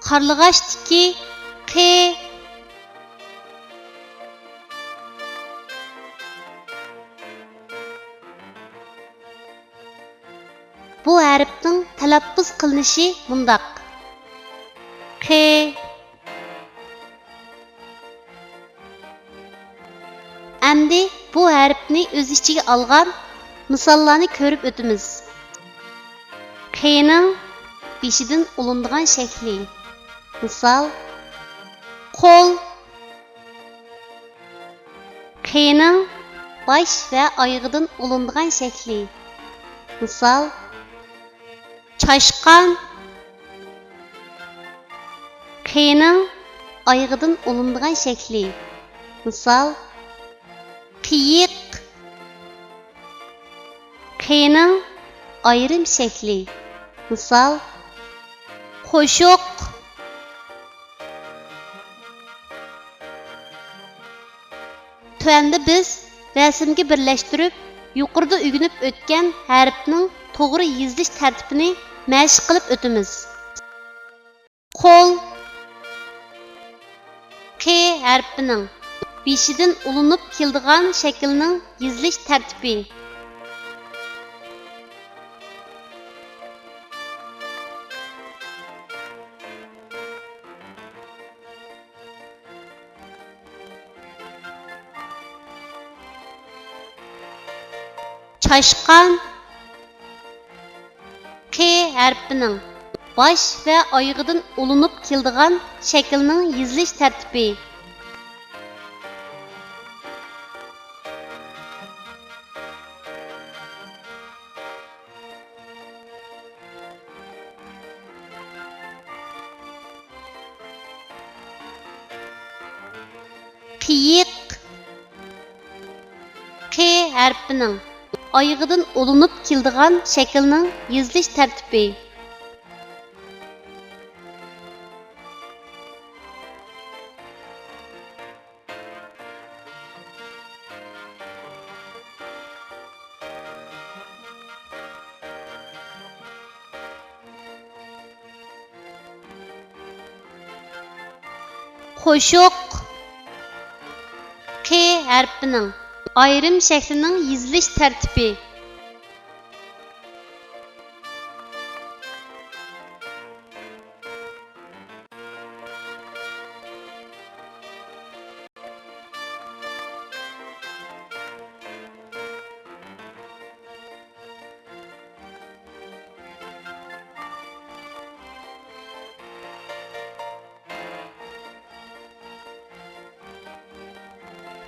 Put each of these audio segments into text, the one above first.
Qarlığaşdiki qi. Bu harfning talaffuz qilinishi mundaq. Qi. Endi bu harfni o'z ichiga olgan misollarni ko'rib o'tamiz. Qining beshidan ulindigan shakli. Misol: qo'l. Qining bosh va oyog'idan ulindigan shakli. Misol: chashqan. Qining oyog'idan ulindigan shakli. Misol: qiyiq. Qining ayrim shakli. Misol: qo'shiq. Tuanda biz rasmga birlashtirib, yuqorida o'rganib o'tgan harfning to'g'ri yozilish tartibini mashq qilib o'tamiz. Qo'l. Qi harfining beshidan ulinib keladigan shaklning yozilish tartibi. Chashqan. Qi harfining bosh va oyog'idan ulinib keladigan shaklning yozilish tartibi. Qiyiq. Qi harfining oyog'idan ulinib keladigan shaklning yozilish tartibi. Qo'shiq. Qi harfining ayrim shaklining yozilish tartibi.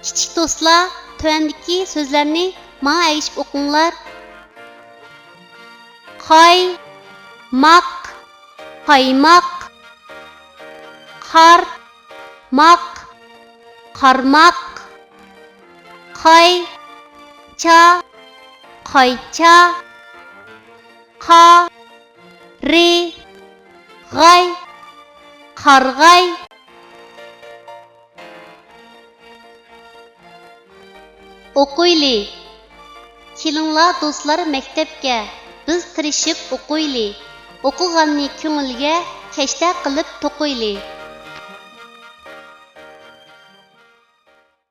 Kichik do'stlar, tuandagi so'zlarni menga aytib o'qinglar. Qoy, maq, qaymoq, qar, maq, qarmoq, qoy, cha, qoycha, qa, ri, g'ay, qarg'ay. O'qiyli. Kelinglar do'stlar maktabga. Biz tirishib o'qiyli. O'qiganni ko'ngilga kashta qilib to'qiyli.